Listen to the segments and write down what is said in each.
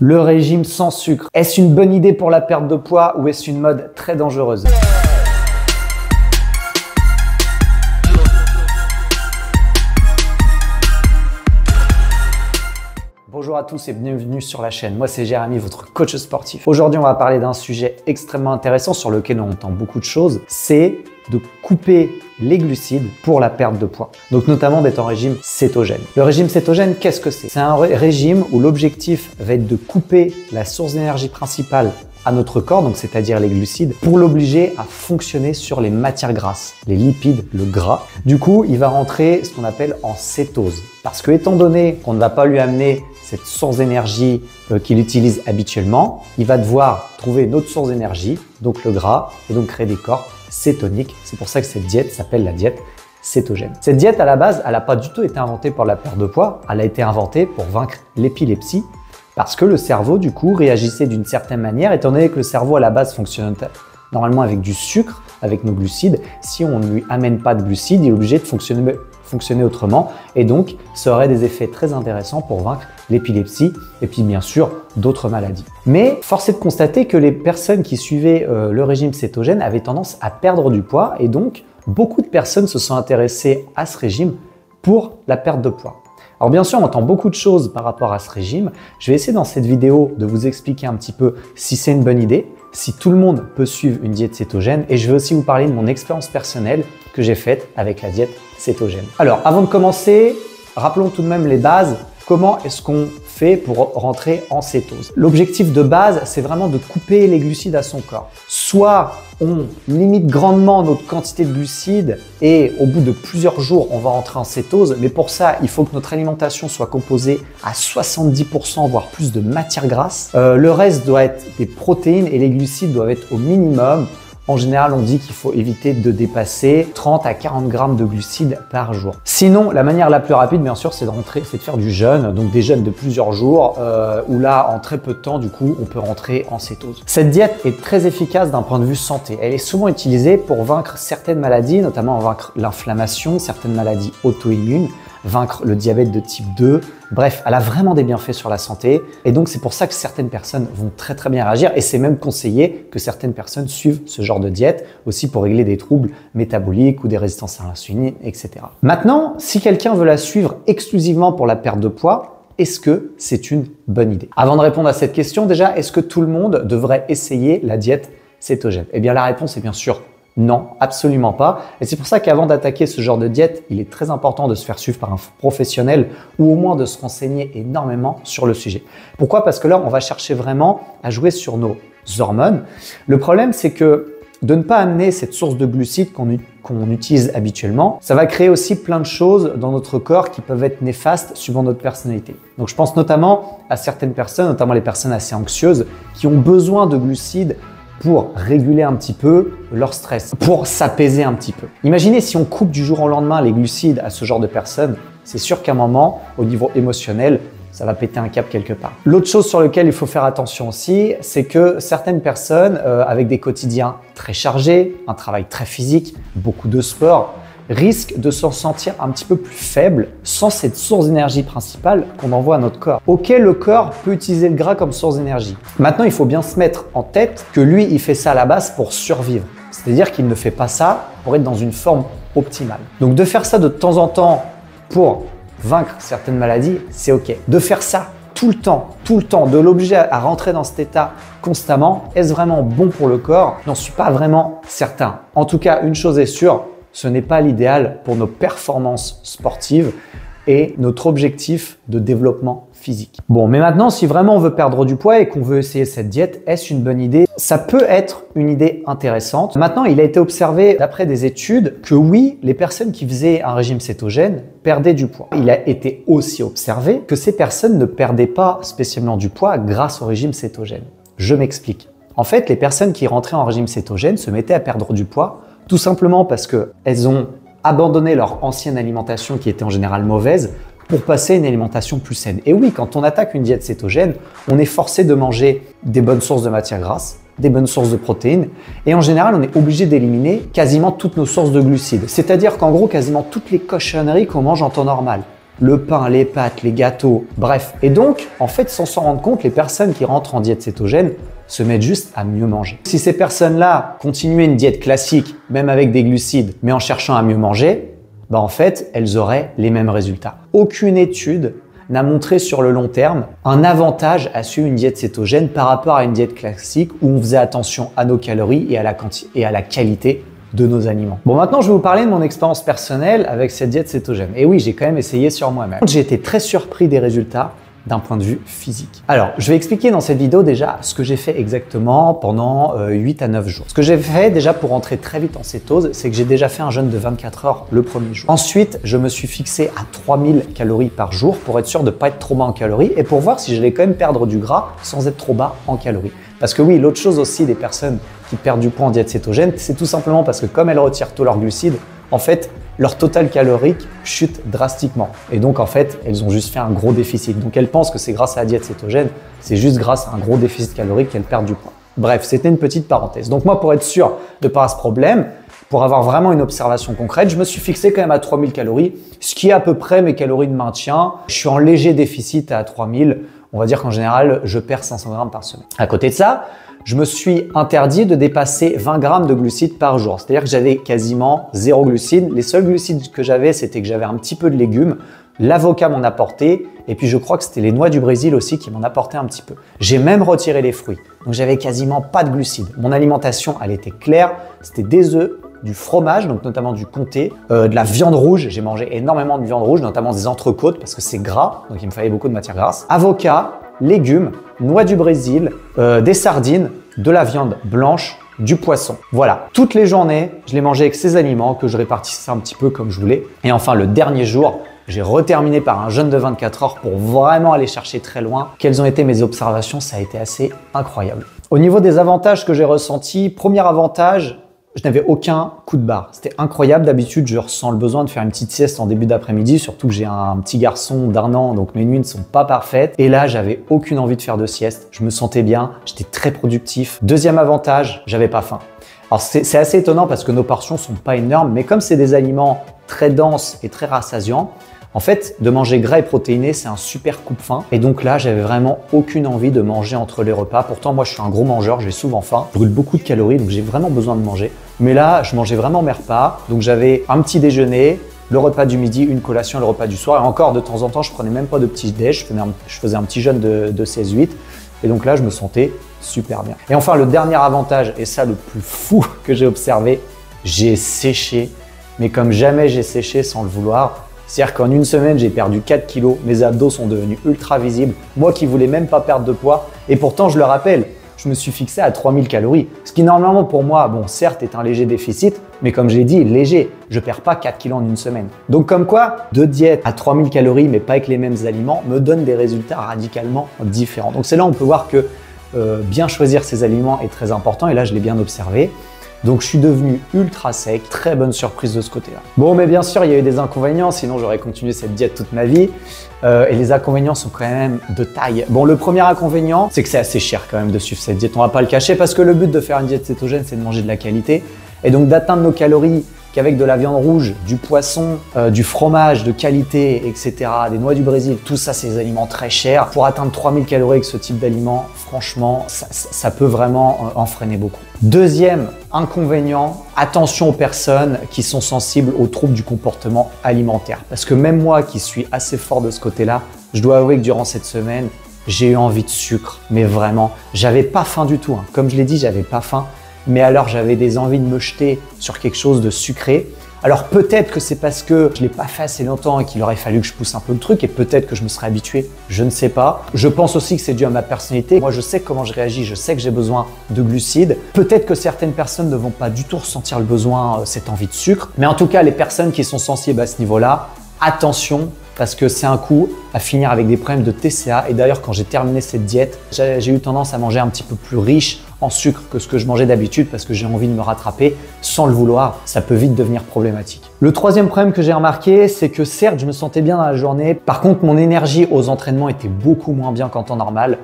Le régime sans sucre, est-ce une bonne idée pour la perte de poids ou est-ce une mode très dangereuse? Bonjour à tous et bienvenue sur la chaîne. Moi c'est Jérémy, votre coach sportif. Aujourd'hui on va parler d'un sujet extrêmement intéressant sur lequel on entend beaucoup de choses. C'est de couper les glucides pour la perte de poids. Donc notamment d'être en régime cétogène. Le régime cétogène, qu'est-ce que c'est? C'est un régime où l'objectif va être de couper la source d'énergie principale à notre corps, donc c'est-à-dire les glucides, pour l'obliger à fonctionner sur les matières grasses, les lipides, le gras. Du coup, il va rentrer ce qu'on appelle en cétose. Parce que étant donné qu'on ne va pas lui amener cette source d'énergie qu'il utilise habituellement, il va devoir trouver une autre source d'énergie, donc le gras, et donc créer des corps cétoniques. C'est pour ça que cette diète s'appelle la diète cétogène. Cette diète, à la base, elle n'a pas du tout été inventée pour la perte de poids, elle a été inventée pour vaincre l'épilepsie, parce que le cerveau, du coup, réagissait d'une certaine manière, étant donné que le cerveau, à la base, fonctionne normalement avec du sucre, avec nos glucides. Si on ne lui amène pas de glucides, il est obligé de fonctionner autrement. Et donc, ça aurait des effets très intéressants pour vaincre l'épilepsie et puis, bien sûr, d'autres maladies. Mais force est de constater que les personnes qui suivaient le régime cétogène avaient tendance à perdre du poids. Et donc, beaucoup de personnes se sont intéressées à ce régime pour la perte de poids. Alors bien sûr, on entend beaucoup de choses par rapport à ce régime. Je vais essayer dans cette vidéo de vous expliquer un petit peu si c'est une bonne idée, si tout le monde peut suivre une diète cétogène, et je vais aussi vous parler de mon expérience personnelle que j'ai faite avec la diète cétogène. Alors avant de commencer, rappelons tout de même les bases. Comment est-ce qu'on fait pour rentrer en cétose? L'objectif de base, c'est vraiment de couper les glucides à son corps. Soit on limite grandement notre quantité de glucides et au bout de plusieurs jours, on va rentrer en cétose. Mais pour ça, il faut que notre alimentation soit composée à 70% voire plus de matières grasses. Le reste doit être des protéines et les glucides doivent être au minimum. En général, on dit qu'il faut éviter de dépasser 30 à 40 grammes de glucides par jour. Sinon, la manière la plus rapide, bien sûr, c'est de faire du jeûne, donc des jeûnes de plusieurs jours, où là, en très peu de temps, du coup, on peut rentrer en cétose. Cette diète est très efficace d'un point de vue santé. Elle est souvent utilisée pour vaincre certaines maladies, notamment vaincre l'inflammation, certaines maladies auto-immunes, vaincre le diabète de type 2. Bref, elle a vraiment des bienfaits sur la santé et donc c'est pour ça que certaines personnes vont très bien réagir et c'est même conseillé que certaines personnes suivent ce genre de diète aussi pour régler des troubles métaboliques ou des résistances à l'insuline, etc. Maintenant, si quelqu'un veut la suivre exclusivement pour la perte de poids, est-ce que c'est une bonne idée? Avant de répondre à cette question, déjà, est-ce que tout le monde devrait essayer la diète cétogène? Eh bien, la réponse est bien sûr non, absolument pas. Et c'est pour ça qu'avant d'attaquer ce genre de diète, il est très important de se faire suivre par un professionnel ou au moins de se renseigner énormément sur le sujet. Pourquoi? Parce que là, on va chercher vraiment à jouer sur nos hormones. Le problème, c'est que de ne pas amener cette source de glucides qu'on utilise habituellement, ça va créer aussi plein de choses dans notre corps qui peuvent être néfastes suivant notre personnalité. Donc je pense notamment à certaines personnes, notamment les personnes assez anxieuses, qui ont besoin de glucides pour réguler un petit peu leur stress, pour s'apaiser un petit peu. Imaginez si on coupe du jour au lendemain les glucides à ce genre de personnes, c'est sûr qu'à un moment, au niveau émotionnel, ça va péter un câble quelque part. L'autre chose sur laquelle il faut faire attention aussi, c'est que certaines personnes avec des quotidiens très chargés, un travail très physique, beaucoup de sport, risquent de s'en sentir un petit peu plus faible sans cette source d'énergie principale qu'on envoie à notre corps. Ok, le corps peut utiliser le gras comme source d'énergie. Maintenant, il faut bien se mettre en tête que lui, il fait ça à la base pour survivre. C'est-à-dire qu'il ne fait pas ça pour être dans une forme optimale. Donc de faire ça de temps en temps pour vaincre certaines maladies, c'est ok. De faire ça tout le temps, de l'obliger à rentrer dans cet état constamment, est-ce vraiment bon pour le corps? J'en suis pas vraiment certain. En tout cas, une chose est sûre, ce n'est pas l'idéal pour nos performances sportives et notre objectif de développement physique. Bon, mais maintenant, si vraiment on veut perdre du poids et qu'on veut essayer cette diète, est-ce une bonne idée? Ça peut être une idée intéressante. Maintenant, il a été observé d'après des études que oui, les personnes qui faisaient un régime cétogène perdaient du poids. Il a été aussi observé que ces personnes ne perdaient pas spécialement du poids grâce au régime cétogène. Je m'explique. En fait, les personnes qui rentraient en régime cétogène se mettaient à perdre du poids tout simplement parce qu'elles ont abandonné leur ancienne alimentation qui était en général mauvaise pour passer à une alimentation plus saine. Et oui, quand on attaque une diète cétogène, on est forcé de manger des bonnes sources de matières grasses, des bonnes sources de protéines et en général, on est obligé d'éliminer quasiment toutes nos sources de glucides. C'est-à-dire qu'en gros, quasiment toutes les cochonneries qu'on mange en temps normal. le pain, les pâtes, les gâteaux, bref. Et donc, en fait, sans s'en rendre compte, les personnes qui rentrent en diète cétogène se mettent juste à mieux manger. Si ces personnes-là continuaient une diète classique, même avec des glucides, mais en cherchant à mieux manger, bah en fait, elles auraient les mêmes résultats. Aucune étude n'a montré sur le long terme un avantage à suivre une diète cétogène par rapport à une diète classique où on faisait attention à nos calories et à la qualité de nos aliments. Bon, maintenant, je vais vous parler de mon expérience personnelle avec cette diète cétogène. Et oui, j'ai quand même essayé sur moi-même. J'ai été très surpris des résultats d'un point de vue physique. Alors, je vais expliquer dans cette vidéo déjà ce que j'ai fait exactement pendant 8 à 9 jours. Ce que j'ai fait déjà pour rentrer très vite en cétose, c'est que j'ai déjà fait un jeûne de 24 heures le premier jour. Ensuite, je me suis fixé à 3000 calories par jour pour être sûr de ne pas être trop bas en calories et pour voir si j'allais quand même perdre du gras sans être trop bas en calories. Parce que oui, l'autre chose aussi des personnes qui perdent du poids en diète cétogène, c'est tout simplement parce que comme elles retirent tous leurs glucides, en fait, leur total calorique chute drastiquement. Et donc, en fait, elles ont juste fait un gros déficit. Donc, elles pensent que c'est grâce à la diète cétogène, c'est juste grâce à un gros déficit calorique qu'elles perdent du poids. Bref, c'était une petite parenthèse. Donc, moi, pour être sûr de ne pas avoir ce problème, pour avoir vraiment une observation concrète, je me suis fixé quand même à 3000 calories, ce qui est à peu près mes calories de maintien. Je suis en léger déficit à 3000. On va dire qu'en général, je perds 500 grammes par semaine. À côté de ça, je me suis interdit de dépasser 20 grammes de glucides par jour. C'est-à-dire que j'avais quasiment 0 glucides. Les seuls glucides que j'avais, c'était que j'avais un petit peu de légumes. L'avocat m'en apportait et puis je crois que c'était les noix du Brésil aussi qui m'en apportaient un petit peu. J'ai même retiré les fruits. Donc j'avais quasiment pas de glucides. Mon alimentation, elle était claire. C'était des œufs, du fromage, donc notamment du comté, de la viande rouge. J'ai mangé énormément de viande rouge, notamment des entrecôtes parce que c'est gras. Donc il me fallait beaucoup de matière grasse. Avocat, légumes, noix du Brésil, des sardines, de la viande blanche, du poisson. Voilà, toutes les journées, je les mangeais avec ces aliments que je répartissais un petit peu comme je voulais. Et enfin, le dernier jour, j'ai reterminé par un jeûne de 24 heures pour vraiment aller chercher très loin. Quelles ont été mes observations? Ça a été assez incroyable. Au niveau des avantages que j'ai ressentis, premier avantage, je n'avais aucun coup de barre. C'était incroyable. D'habitude, je ressens le besoin de faire une petite sieste en début d'après-midi, surtout que j'ai un petit garçon d'1 an, donc mes nuits ne sont pas parfaites. Et là, j'avais aucune envie de faire de sieste. Je me sentais bien, j'étais très productif. Deuxième avantage, j'avais pas faim. Alors, c'est assez étonnant parce que nos portions sont pas énormes, mais comme c'est des aliments très denses et très rassasiants, en fait, de manger gras et protéiné, c'est un super coupe-faim. Et donc là, j'avais vraiment aucune envie de manger entre les repas. Pourtant, moi, je suis un gros mangeur, j'ai souvent faim. Je brûle beaucoup de calories, donc j'ai vraiment besoin de manger. Mais là, je mangeais vraiment mes repas. Donc j'avais un petit déjeuner, le repas du midi, une collation, le repas du soir. Et encore, de temps en temps, je prenais même pas de petit déj. Je faisais un petit jeûne de 16-8. Et donc là, je me sentais super bien. Et enfin, le dernier avantage, et ça le plus fou que j'ai observé, j'ai séché. Mais comme jamais j'ai séché sans le vouloir. C'est-à-dire qu'en une semaine, j'ai perdu 4 kilos, mes abdos sont devenus ultra visibles, moi qui voulais même pas perdre de poids. Et pourtant, je le rappelle, je me suis fixé à 3000 calories. Ce qui normalement pour moi, bon certes est un léger déficit, mais comme je l'ai dit, léger. Je perds pas 4 kilos en une semaine. Donc comme quoi, deux diètes à 3000 calories, mais pas avec les mêmes aliments, me donnent des résultats radicalement différents. Donc c'est là où on peut voir que bien choisir ses aliments est très important, et là je l'ai bien observé. Donc je suis devenu ultra sec, très bonne surprise de ce côté-là. Bon, mais bien sûr, il y a eu des inconvénients, sinon j'aurais continué cette diète toute ma vie. Et les inconvénients sont quand même de taille. Bon, le premier inconvénient, c'est que c'est assez cher quand même de suivre cette diète, on va pas le cacher, parce que le but de faire une diète cétogène, c'est de manger de la qualité. Et donc d'atteindre nos calories qu'avec de la viande rouge, du poisson, du fromage de qualité, etc., des noix du Brésil, tout ça, c'est des aliments très chers. Pour atteindre 3000 calories avec ce type d'aliments, franchement, ça peut vraiment en freiner beaucoup. Deuxième inconvénient, attention aux personnes qui sont sensibles aux troubles du comportement alimentaire. Parce que même moi qui suis assez fort de ce côté-là, je dois avouer que durant cette semaine, j'ai eu envie de sucre. Mais vraiment, j'avais pas faim du tout. Comme je l'ai dit, j'avais pas faim. Mais alors j'avais des envies de me jeter sur quelque chose de sucré. Alors peut-être que c'est parce que je ne l'ai pas fait assez longtemps et qu'il aurait fallu que je pousse un peu le truc, et peut-être que je me serais habitué, je ne sais pas. Je pense aussi que c'est dû à ma personnalité. Moi je sais comment je réagis, je sais que j'ai besoin de glucides. Peut-être que certaines personnes ne vont pas du tout ressentir le besoin, cette envie de sucre. Mais en tout cas, les personnes qui sont sensibles à ce niveau-là, attention, parce que c'est un coup à finir avec des problèmes de TCA. Et d'ailleurs, quand j'ai terminé cette diète, j'ai eu tendance à manger un petit peu plus riche en sucre que ce que je mangeais d'habitude parce que j'ai envie de me rattraper sans le vouloir. Ça peut vite devenir problématique. Le troisième problème que j'ai remarqué, c'est que certes, je me sentais bien dans la journée. Par contre, mon énergie aux entraînements était beaucoup moins bien qu'en temps normal.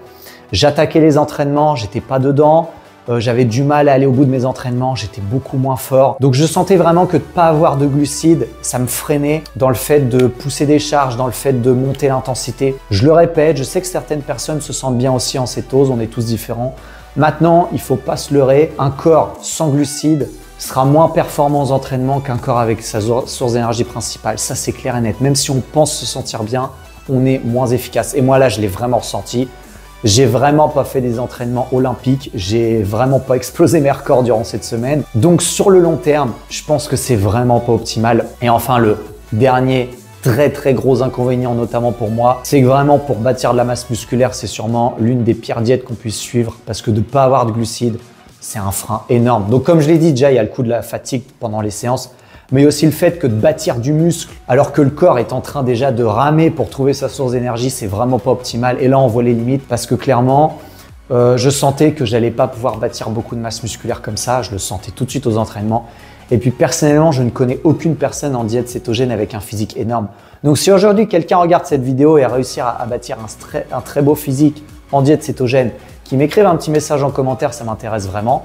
J'attaquais les entraînements, j'étais pas dedans. j'avais du mal à aller au bout de mes entraînements, j'étais beaucoup moins fort. Donc je sentais vraiment que de ne pas avoir de glucides, ça me freinait dans le fait de pousser des charges, dans le fait de monter l'intensité. Je le répète, je sais que certaines personnes se sentent bien aussi en cétose, on est tous différents. Maintenant, il ne faut pas se leurrer, un corps sans glucides sera moins performant aux entraînements qu'un corps avec sa source d'énergie principale. Ça, c'est clair et net. Même si on pense se sentir bien, on est moins efficace. Et moi, là, je l'ai vraiment ressenti. J'ai vraiment pas fait des entraînements olympiques. J'ai vraiment pas explosé mes records durant cette semaine. Donc, sur le long terme, je pense que c'est vraiment pas optimal. Et enfin, le dernier très gros inconvénient, notamment pour moi, c'est que vraiment pour bâtir de la masse musculaire, c'est sûrement l'une des pires diètes qu'on puisse suivre parce que de ne pas avoir de glucides, c'est un frein énorme. Donc comme je l'ai dit déjà, il y a le coup de la fatigue pendant les séances, mais il y a aussi le fait que de bâtir du muscle alors que le corps est en train déjà de ramer pour trouver sa source d'énergie, c'est vraiment pas optimal. Et là, on voit les limites parce que clairement, je sentais que j'allais pas pouvoir bâtir beaucoup de masse musculaire comme ça. Je le sentais tout de suite aux entraînements. Et puis personnellement, je ne connais aucune personne en diète cétogène avec un physique énorme. Donc si aujourd'hui quelqu'un regarde cette vidéo et a réussi à bâtir un très beau physique en diète cétogène, qui m'écrive un petit message en commentaire, ça m'intéresse vraiment.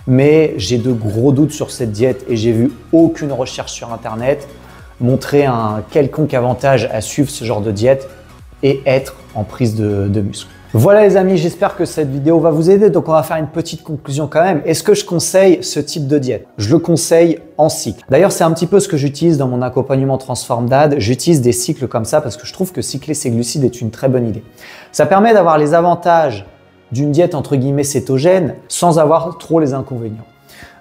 Mais j'ai de gros doutes sur cette diète et j'ai vu aucune recherche sur internet montrer un quelconque avantage à suivre ce genre de diète et être en prise de muscle. Voilà les amis, j'espère que cette vidéo va vous aider. Donc on va faire une petite conclusion quand même. Est-ce que je conseille ce type de diète? Je le conseille en cycle. D'ailleurs, c'est un petit peu ce que j'utilise dans mon accompagnement Transform Dad. J'utilise des cycles comme ça parce que je trouve que cycler ses glucides est une très bonne idée. Ça permet d'avoir les avantages d'une diète entre guillemets cétogène sans avoir trop les inconvénients.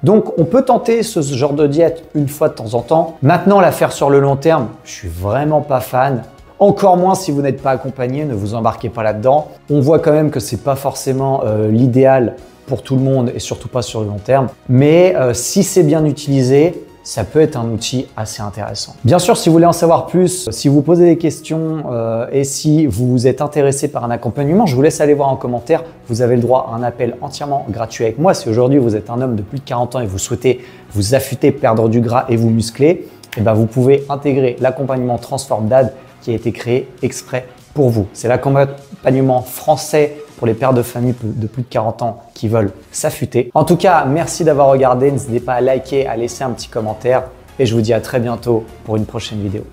Donc on peut tenter ce genre de diète une fois de temps en temps. Maintenant, la faire sur le long terme, je suis vraiment pas fan. Encore moins si vous n'êtes pas accompagné, ne vous embarquez pas là-dedans. On voit quand même que c'est pas forcément l'idéal pour tout le monde et surtout pas sur le long terme. Mais si c'est bien utilisé, ça peut être un outil assez intéressant. Bien sûr, si vous voulez en savoir plus, si vous posez des questions et si vous êtes intéressé par un accompagnement, je vous laisse aller voir en commentaire. Vous avez le droit à un appel entièrement gratuit avec moi. Si aujourd'hui vous êtes un homme de plus de 40 ans et vous souhaitez vous affûter, perdre du gras et vous muscler, eh ben vous pouvez intégrer l'accompagnement Transform Dad qui a été créé exprès pour vous. C'est l'accompagnement français pour les pères de famille de plus de 40 ans qui veulent s'affûter. En tout cas, merci d'avoir regardé. N'hésitez pas à liker, à laisser un petit commentaire et je vous dis à très bientôt pour une prochaine vidéo.